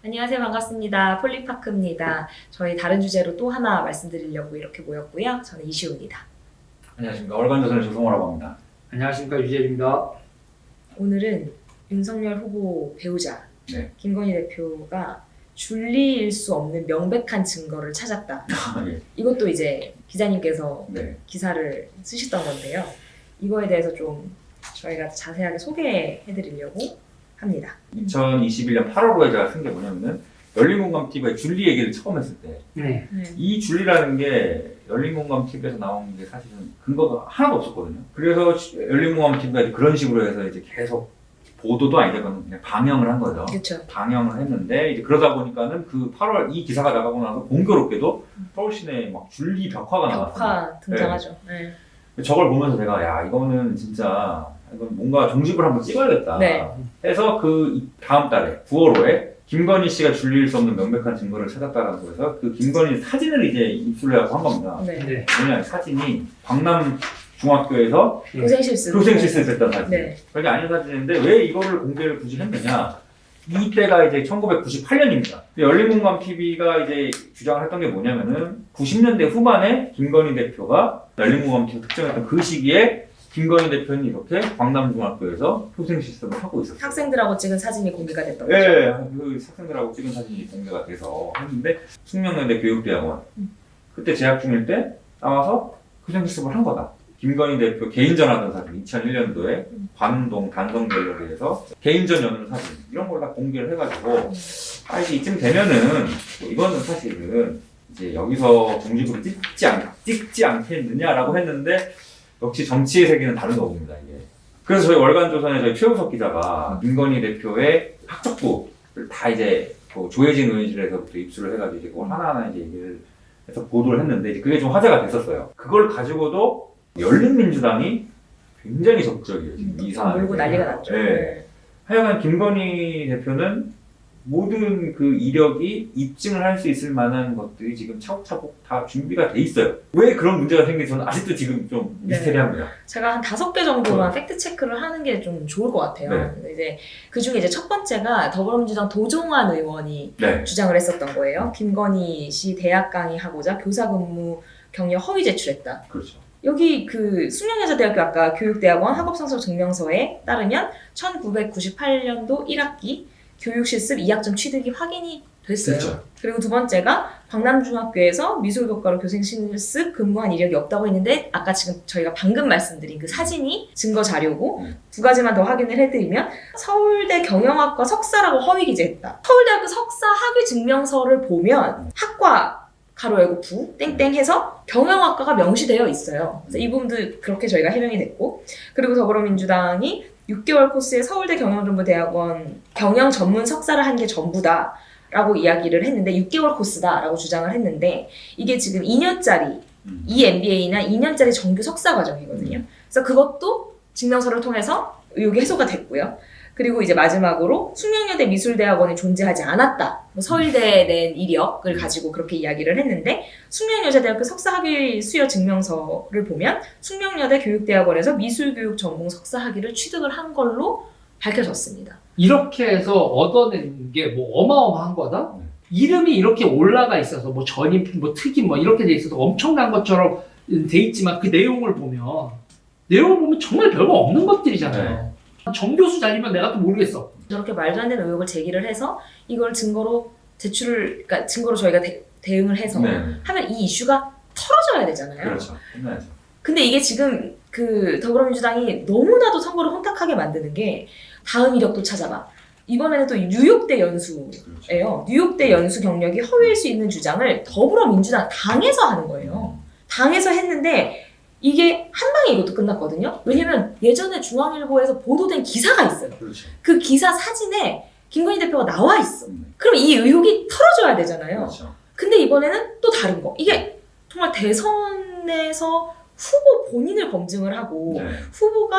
안녕하세요. 반갑습니다. 폴리파크입니다. 저희 다른 주제로 또 하나 말씀드리려고 이렇게 모였고요. 저는 이시우입니다. 안녕하십니까. 월간조선의 조성호라고 합니다. 안녕하십니까. 유재입니다. 오늘은 윤석열 후보 배우자 네. 김건희 대표가 줄리일 수 없는 명백한 증거를 찾았다. 예. 이것도 이제 기자님께서 네. 기사를 쓰셨던 건데요. 이거에 대해서 좀 저희가 자세하게 소개해드리려고 합니다. 2021년 8월호에 제가 쓴 게 뭐냐면은 열린공감TV에 줄리 얘기를 처음 했을 때 네. 이 줄리라는 게 열린공감TV에서 나온 게 사실은 근거가 하나도 없었거든요. 그래서 열린공감TV가 그런 식으로 해서 이제 계속 보도도 아니고 그냥 방영을 한 거죠. 그렇죠. 방영을 했는데 이제 그러다 보니까는 그 8월 이 기사가 나가고 나서 공교롭게도 서울 시내에 막 줄리 벽화가 나왔어요. 벽화 등장하죠. 네. 저걸 보면서 내가 야 이거는 진짜 이건 뭔가 종집을 한번 찍어야겠다 네. 해서 그 다음 달에 9월호에 김건희 씨가 줄릴 수 없는 명백한 증거를 찾았다라고 해서 그 김건희 사진을 이제 입수를 한 겁니다. 네. 네. 뭐냐 사진이 강남 중학교에서 교생실습. 교생실습했던 사진. 네. 그게 아닌 사진인데 왜 이거를 공개를 굳이 했느냐? 이때가 이제 1998년입니다. 열린공감TV가 이제 주장을 했던 게 뭐냐면은 90년대 후반에 김건희 대표가 열린공감TV 특정했던 그 시기에 김건희 대표는 이렇게 광남중학교에서 교생실습을 하고 있었어요. 학생들하고 찍은 사진이 공개가 됐던 거죠. 네, 그 학생들하고 찍은 사진이 공개가 돼서 했는데 숙명여대 교육대학원 그때 재학 중일 때 나와서 교생실습을 한 거다. 김건희 대표 개인전 하던 사진 2001년도에 관동 단성갤러리에서 개인전 여는 사진 이런 걸 다 공개를 해가지고 아 이제 이쯤 되면은 뭐 이거는 사실은 이제 여기서 종집으로 찍지 않겠느냐라고 했는데 역시 정치의 세계는 다른 거봅니다 이게. 그래서 저희 월간조선의 저희 최우석 기자가 김건희 대표의 학적부를 다 이제 그 조혜진 의원실에서부터 입수를 해가지고 이제 그걸 하나하나 이제 얘기를 해서 보도를 했는데 이제 그게 좀 화제가 됐었어요. 그걸 가지고도 열린민주당이 굉장히 적극적이에요. 지금 이 상황에. 몰고 난리가 났죠. 네. 하여간 김건희 대표는 모든 그 이력이 입증을 할 수 있을 만한 것들이 지금 차곡차곡 다 준비가 돼 있어요. 왜 그런 문제가 생긴지 저는 아직도 지금 좀 네. 미스테리합니다. 제가 한 5개 정도만 팩트 체크를 하는 게 좀 좋을 것 같아요. 네. 이제 그 중에 이제 첫 번째가 더불어민주당 도종환 의원이 네. 주장을 했었던 거예요. 김건희 씨 대학 강의하고자 교사 근무 경력 허위 제출했다. 그렇죠. 여기 그 숙명여자대학교 아까 교육대학원 학업성적 증명서에 따르면 1998년도 1학기 교육실습 2학점 취득이 확인이 됐어요. 그렇죠. 그리고 두 번째가 광남중학교에서 미술교과로 교생실습 근무한 이력이 없다고 했는데 아까 지금 저희가 방금 말씀드린 그 사진이 증거 자료고 두 가지만 더 확인을 해드리면 서울대 경영학과 석사라고 허위 기재했다. 서울대학교 석사 학위 증명서를 보면 학과 가로 열고 부 땡땡 해서 경영학과가 명시되어 있어요. 그래서 이 부분도 그렇게 저희가 해명이 됐고 그리고 더불어민주당이 6개월 코스에 서울대 경영정보대학원 경영 전문 석사를 한 게 전부다 라고 이야기를 했는데 6개월 코스다라고 주장을 했는데 이게 지금 2년짜리 EMBA나 2년짜리 정규 석사 과정이거든요. 그래서 그것도 증명서를 통해서 의혹이 해소가 됐고요. 그리고 이제 마지막으로 숙명여대 미술대학원이 존재하지 않았다. 서울대에 낸 이력을 가지고 그렇게 이야기를 했는데 숙명여자대학교 석사학위 수여 증명서를 보면 숙명여대 교육대학원에서 미술교육 전공 석사학위를 취득을 한 걸로 밝혀졌습니다. 이렇게 해서 얻어낸 게 뭐 어마어마한 거다? 이름이 이렇게 올라가 있어서 뭐 전임, 뭐 특임 뭐 이렇게 돼 있어서 엄청난 것처럼 돼 있지만 그 내용을 보면 정말 별거 없는 것들이잖아요. 정교수 자리면 내가 또 모르겠어. 저렇게 말도 안 되는 의혹을 제기를 해서 이걸 증거로 그러니까 증거로 저희가 대응을 해서 네. 하면 이 이슈가 털어져야 되잖아요. 그렇죠. 끝나야죠. 근데 이게 지금 그 더불어민주당이 너무나도 선거를 혼탁하게 만드는 게 다음 이력도 찾아봐. 이번에는 또 뉴욕대 연수예요. 그렇죠. 뉴욕대 연수 경력이 허위일 수 있는 주장을 더불어민주당 당에서 하는 거예요. 당에서 했는데 이게 한 방에 이것도 끝났거든요. 왜냐면 예전에 중앙일보에서 보도된 기사가 있어요. 그렇죠. 그 기사 사진에 김건희 대표가 나와 있어. 그럼 이 의혹이 털어져야 되잖아요. 그렇죠. 근데 이번에는 또 다른 거. 이게 정말 대선에서 후보 본인을 검증을 하고 네. 후보가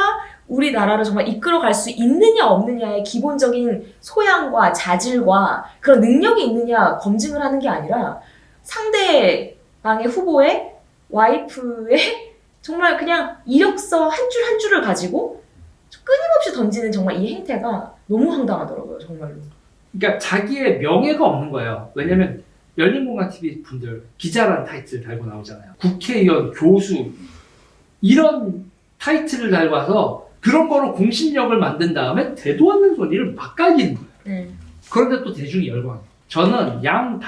우리나라를 정말 이끌어갈 수 있느냐 없느냐의 기본적인 소양과 자질과 그런 능력이 있느냐 검증을 하는 게 아니라 상대방의 후보의 와이프의 정말 그냥 이력서 한 줄 한 줄을 가지고 끊임없이 던지는 정말 이 행태가 너무 황당하더라고요, 정말로. 그러니까 자기의 명예가 없는 거예요. 왜냐면 열린공간TV 분들 기자라는 타이틀 달고 나오잖아요. 국회의원, 교수 이런 타이틀을 달고 와서 그런 거로 공신력을 만든 다음에 되도 않는 소리를 막 깔기는 거예요. 네. 그런데 또 대중이 열광해요. 저는 양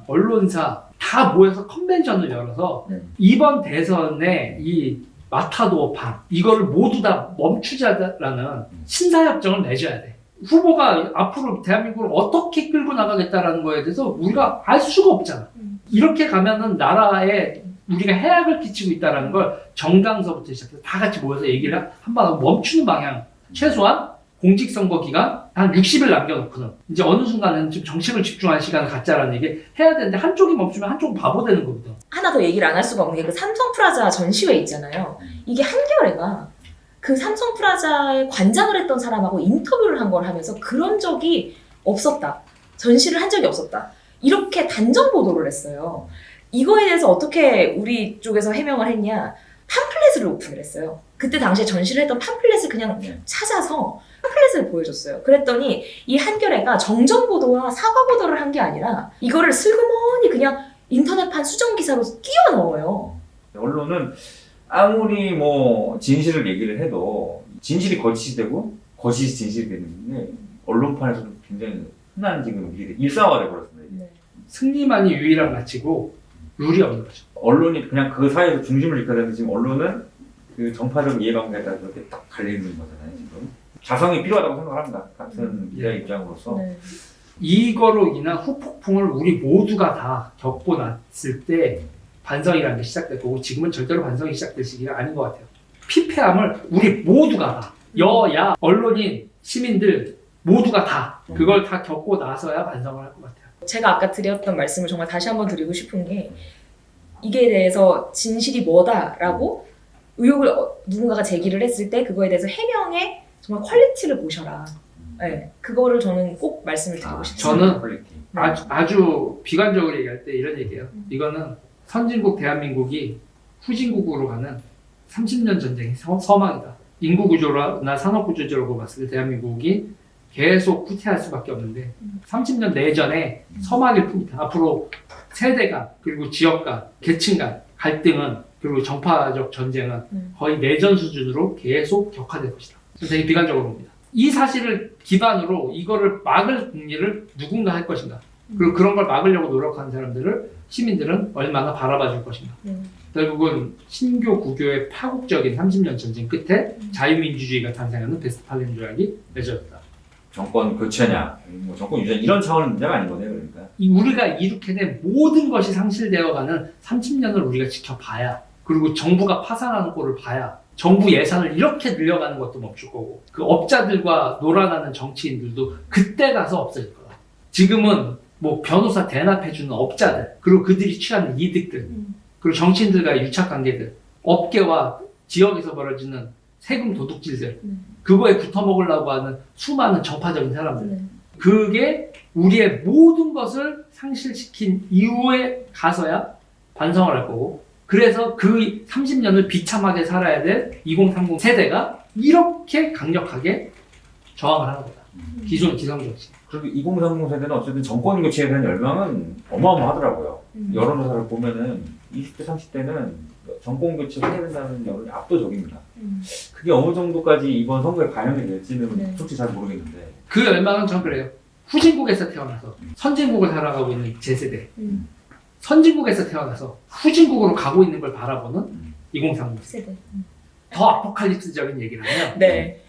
언론사 다 모여서 컨벤션을 열어서 이번 대선에 이 마타도어판 이거를 모두 다 멈추자라는 신사협정을 맺어야 돼. 후보가 앞으로 대한민국을 어떻게 끌고 나가겠다라는 거에 대해서 우리가 알 수가 없잖아. 이렇게 가면은 나라에 우리가 해악을 끼치고 있다는 걸 정당서부터 시작해서 다 같이 모여서 얘기를 한번 하고 멈추는 방향. 최소한 공직선거 기간 한 60일 남겨놓고는 이제 어느 순간은 좀 정책을 집중할 시간을 갖자라는 얘기 해야 되는데 한쪽이 멈추면 한쪽은 바보 되는 거거든. 하나 더 얘기를 안 할 수가 없는 게 그 삼성프라자 전시회 있잖아요. 이게 한겨레가 그 삼성프라자에 관장을 했던 사람하고 인터뷰를 한 걸 하면서 그런 적이 없었다. 전시를 한 적이 없었다. 이렇게 단정 보도를 했어요. 이거에 대해서 어떻게 우리 쪽에서 해명을 했냐. 팜플렛을 오픈을 했어요. 그때 당시에 전시를 했던 팜플렛을 그냥 찾아서 팜플렛을 보여줬어요. 그랬더니 이 한겨레가 정정보도와 사과보도를 한 게 아니라 이거를 슬그머니 그냥 인터넷판 수정기사로 끼워 넣어요. 언론은 아무리 뭐 진실을 얘기를 해도 진실이 거짓이 되고 거짓이 진실이 되는데 언론판에서도 굉장히 흔한 지금 일이 일상화돼 버렸습니다. 네. 승리만이 유일한 가치고 룰이 없는 거죠. 언론이 그냥 그 사이에서 중심을 지켜야 되는데 지금 언론은 그 정파적 이해관계에 따라 그렇게 딱 갈려있는 거잖아요. 지금 자성이 필요하다고 생각합니다. 같은 기자의 입장으로서. 네. 이거로 인한 후폭풍을 우리 모두가 다 겪고 났을 때 반성이라는 게 시작될 거고 지금은 절대로 반성이 시작될 시기가 아닌 것 같아요. 피폐함을 우리 모두가 다 여야 언론인 시민들 모두가 다 그걸 다 겪고 나서야 반성을 할 것 같아요. 제가 아까 드렸던 말씀을 정말 다시 한번 드리고 싶은 게 이게 대해서 진실이 뭐다라고 의혹을 누군가가 제기를 했을 때 그거에 대해서 해명의 정말 퀄리티를 보셔라. 네, 그거를 저는 꼭 말씀을 드리고 싶습니다. 저는 아주 비관적으로 얘기할 때 이런 얘기예요. 이거는 선진국 대한민국이 후진국으로 가는 30년 전쟁의 서막이다. 인구 구조나 산업 구조적으로 봤을 때 대한민국이 계속 후퇴할 수밖에 없는데 30년 내전에 서막일 뿐이다. 앞으로 세대 간 그리고 지역 간 계층 간 갈등은 그리고 정파적 전쟁은 거의 내전 수준으로 계속 격화될 것이다. 되게 비관적으로 봅니다. 이 사실을 기반으로 이거를 막을 국리를 누군가 할 것인가. 그리고 그런 걸 막으려고 노력하는 사람들을 시민들은 얼마나 바라봐 줄 것인가. 결국은 신교 구교의 파국적인 30년 전쟁 끝에 자유민주주의가 탄생하는 베스트팔렌 조약이 맺어졌다. 정권 교체냐, 뭐 정권 유전 이런 차원의 문제가 아닌 거네요. 그러니까. 우리가 이렇게 된 모든 것이 상실되어가는 30년을 우리가 지켜봐야 그리고 정부가 파산하는 꼴을 봐야 정부 예산을 이렇게 늘려가는 것도 멈출 거고 그 업자들과 놀아나는 정치인들도 그때 가서 없어질 거다. 지금은 뭐 변호사 대납해주는 업자들 그리고 그들이 취하는 이득들 그리고 정치인들과의 유착관계들 업계와 지역에서 벌어지는 세금 도둑질들 그거에 붙어먹으려고 하는 수많은 정파적인 사람들 그게 우리의 모든 것을 상실시킨 이후에 가서야 반성을 할 거고 그래서 그 30년을 비참하게 살아야 될 2030 세대가 이렇게 강력하게 저항을 하는 거다. 기존 기성정치. 그리고 2030 세대는 어쨌든 정권 교체에 대한 열망은 어마어마하더라고요. 여론조사를 보면은 20대, 30대는 정권 교체를 해야 된다는 여론이 압도적입니다. 그게 어느 정도까지 이번 선거에 반영이 될지는 솔직히 잘 모르겠는데. 그 열망은 전 그래요. 후진국에서 태어나서 선진국을 살아가고 있는 제 세대. 선진국에서 태어나서 후진국으로 가고 있는 걸 바라보는 2030 세대. 더 아포칼립스적인 얘기를 하면 네.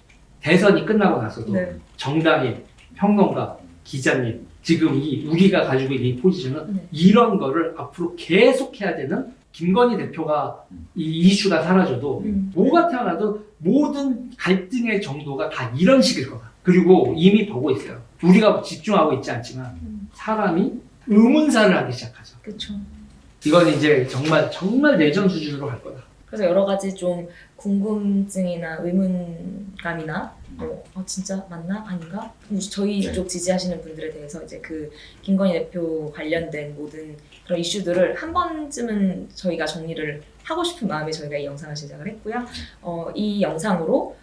대선이 끝나고 나서도 네. 정당인, 평론가, 기자님 지금 이 우리가 가지고 있는 이 포지션은 이런 거를 앞으로 계속 해야 되는 김건희 대표가 이 이슈가 사라져도 뭐가 태어나도 모든 갈등의 정도가 다 이런 식일 거다. 그리고 이미 보고 있어요. 우리가 집중하고 있지 않지만 사람이 의문사를 하기 시작하죠. 그렇죠. 이건 이제 정말 내전 수준으로 갈 거다. 그래서 여러 가지 좀 궁금증이나 의문감이나 진짜 맞나 아닌가? 저희 쪽 지지하시는 분들에 대해서 이제 그 김건희 대표 관련된 모든 그런 이슈들을 한 번쯤은 저희가 정리를 하고 싶은 마음에 저희가 이 영상을 제작을 했고요. 이 영상으로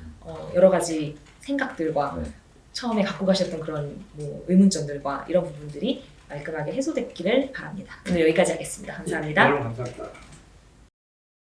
여러 가지 생각들과 처음에 갖고 가셨던 그런 뭐 의문점들과 이런 부분들이 말끔하게 해소됐기를 바랍니다. 오늘 여기까지 하겠습니다. 감사합니다. 여러분 감사합니다.